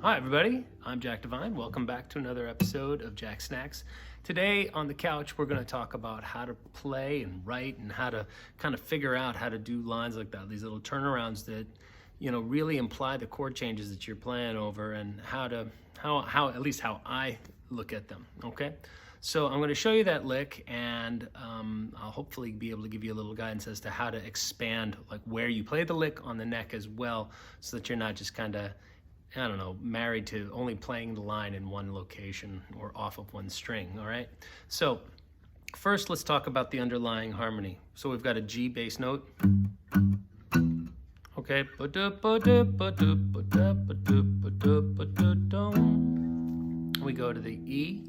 Hi everybody, I'm Jack Devine. Welcome back to another episode of Jacksnax. Today on the couch we're going to talk about how to play and write and how to kind of figure out how to do lines like that, these little turnarounds that really imply the chord changes that you're playing over, and how at least how I look at them. Okay, so I'm going to show you that lick, and I'll hopefully be able to give you a little guidance as to how to expand like where you play the lick on the neck as well, so that you're not just kind of married to only playing the line in one location or off of one string. All right, so first let's talk about the underlying harmony. So we've got a G bass note. Okay, we go to the E.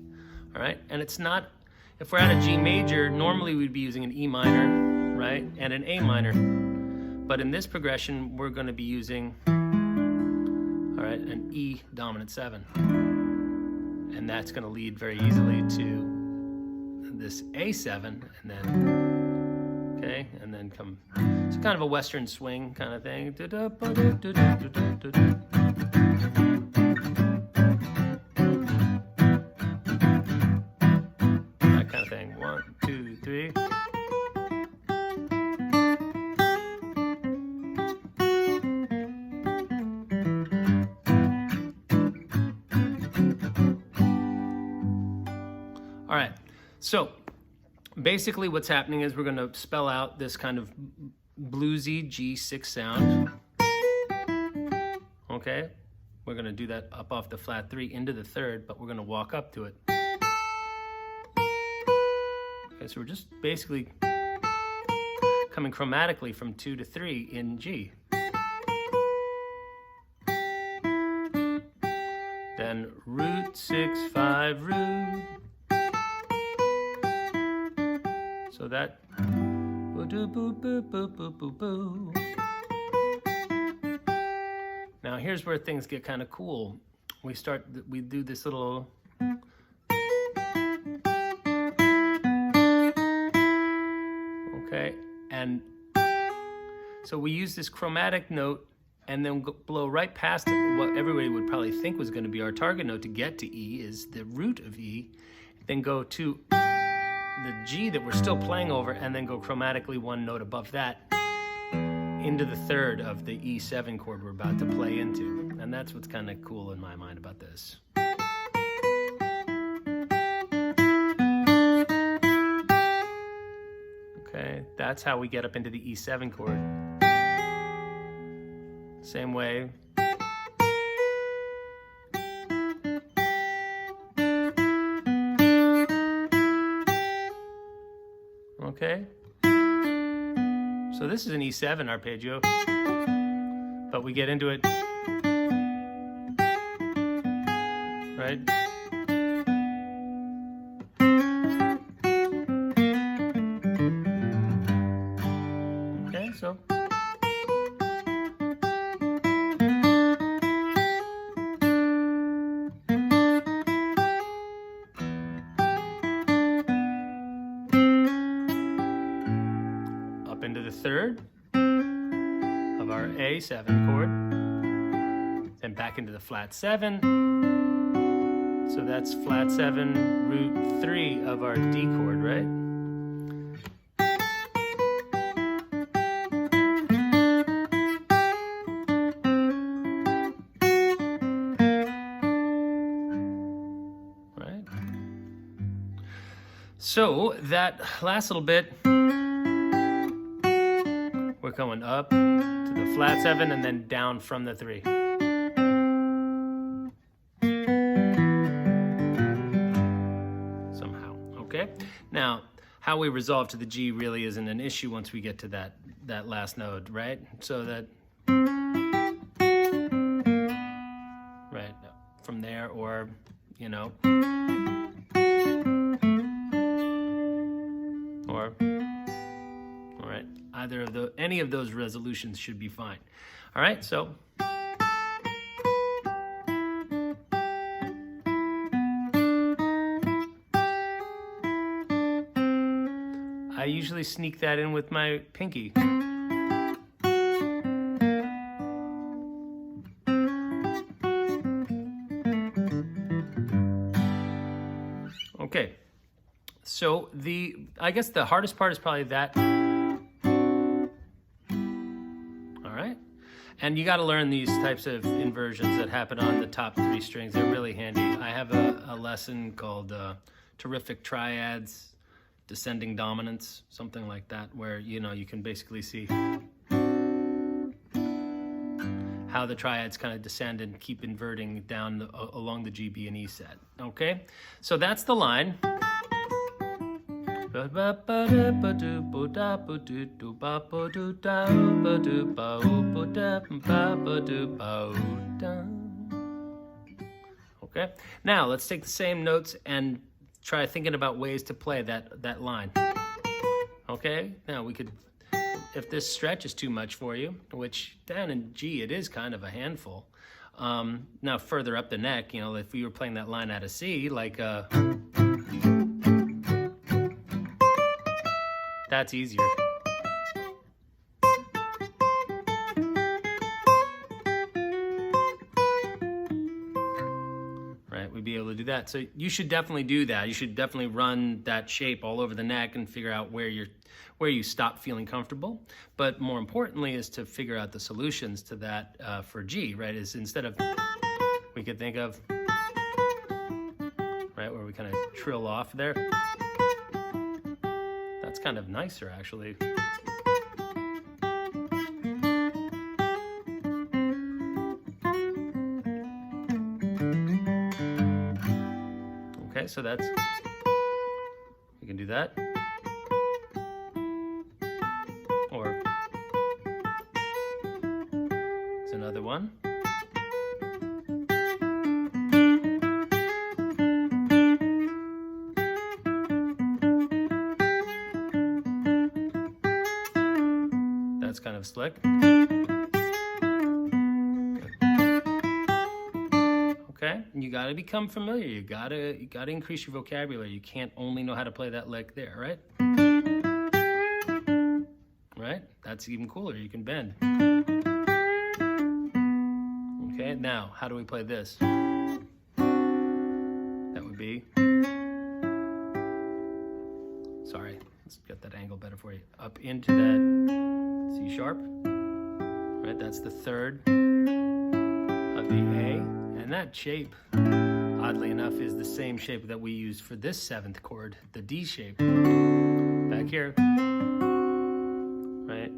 All right, and it's not, if we're at a G major, normally we'd be using an E minor, right, and an A minor, but in this progression we're going to be using, all right, an E dominant 7, and that's going to lead very easily to this A7, and then, okay, and then come, it's kind of a Western swing kind of thing. That kind of thing. 1, 2, 3. All right, so basically what's happening is we're going to spell out this kind of bluesy G6 sound. Okay, we're going to do that up off the flat 3 into the 3rd, but we're going to walk up to it. Okay, so we're just basically coming chromatically from 2 to 3 in G. Then root 6 5 root. So that, now here's where things get kind of cool. We do this little, okay, and so we use this chromatic note and then blow right past it. What everybody would probably think was going to be our target note to get to E is the root of E, then go to the G that we're still playing over, and then go chromatically one note above that into the 3rd of the E7 chord we're about to play into. And that's what's kind of cool in my mind about this. Okay, that's how we get up into the E7 chord. Same way. Okay, so this is an E7 arpeggio, but we get into it, right? Okay, so into the 3rd of our A7 chord, then back into the flat 7. So that's flat 7, root 3 of our D chord, right? Right? So that last little bit, we're going up to the flat 7 and then down from the 3. Somehow, okay? Now, how we resolve to the G really isn't an issue once we get to that last node, right? So that, right, from there, or, or, all right, any of those resolutions should be fine. All right, so I usually sneak that in with my pinky. Okay, so I guess the hardest part is probably that. All right, and you got to learn these types of inversions that happen on the top 3 strings. They're really handy. I have a lesson called Terrific Triads, Descending Dominance, something like that, where you can basically see how the triads kind of descend and keep inverting down along the G, B, and E set. Okay, so that's the line. Okay, now let's take the same notes and try thinking about ways to play that line. Okay, now we could, if this stretch is too much for you, which down in G it is kind of a handful. Now further up the neck, if we were playing that line out of C, like that's easier. Right, we'd be able to do that. So you should definitely do that. You should definitely run that shape all over the neck and figure out where you stop feeling comfortable. But more importantly is to figure out the solutions to that for G, right? Is instead of, we could think of, right, where we kind of trill off there. That's kind of nicer, actually. Okay, so that's, you can do that. Or, it's another one. That's kind of slick. Okay, you got to become familiar. You got to increase your vocabulary. You can't only know how to play that lick there, right? Right? That's even cooler. You can bend. Okay, now how do we play this? That would be, sorry, let's get that angle better for you. Up into that C sharp, right? That's the 3rd of the A, and that shape, oddly enough, is the same shape that we use for this 7th chord, the D shape, back here, right?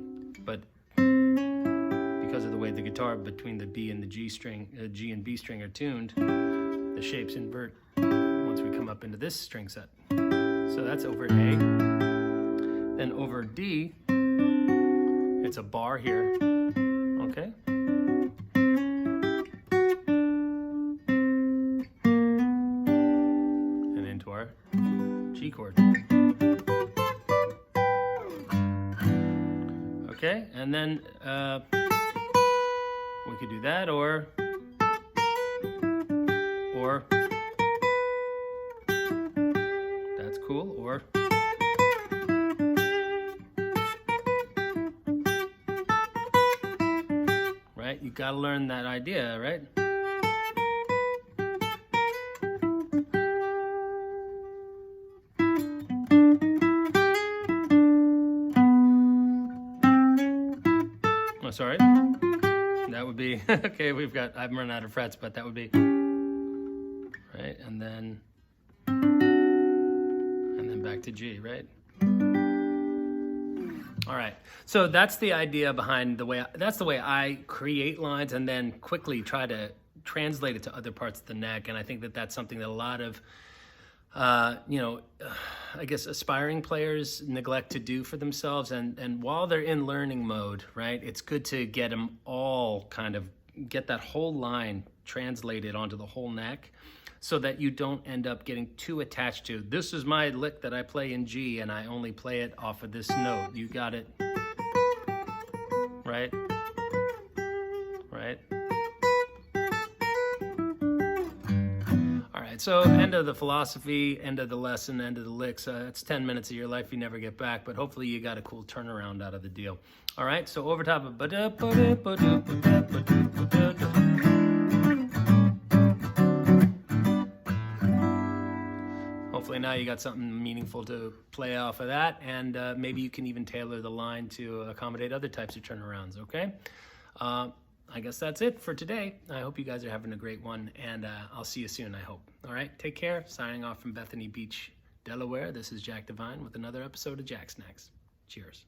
But because of the way the guitar between the B and the G string, G and B string are tuned, the shapes invert once we come up into this string set. So that's over A. Then over D, it's a bar here, okay? And into our G chord. Okay, and then we could do that, or that's cool, or right? You gotta learn that idea, right? Oh, sorry. That would be, okay, I've run out of frets, but that would be, right? And then back to G, right? All right, so that's the idea behind that's the way I create lines and then quickly try to translate it to other parts of the neck. And I think that that's something that a lot of, I guess aspiring players neglect to do for themselves. And while they're in learning mode, right, it's good to get them all get that whole line translated onto the whole neck, so that you don't end up getting too attached to, this is my lick that I play in G and I only play it off of this note. You got it, right? Right? All right, so end of the philosophy, end of the lesson, end of the licks. It's 10 minutes of your life you never get back, but hopefully you got a cool turnaround out of the deal. All right, so over top of hopefully now you got something meaningful to play off of that, and maybe you can even tailor the line to accommodate other types of turnarounds, okay? I guess that's it for today. I hope you guys are having a great one, and I'll see you soon, I hope. All right, take care. Signing off from Bethany Beach, Delaware. This is Jack Devine with another episode of Jacksnax. Cheers.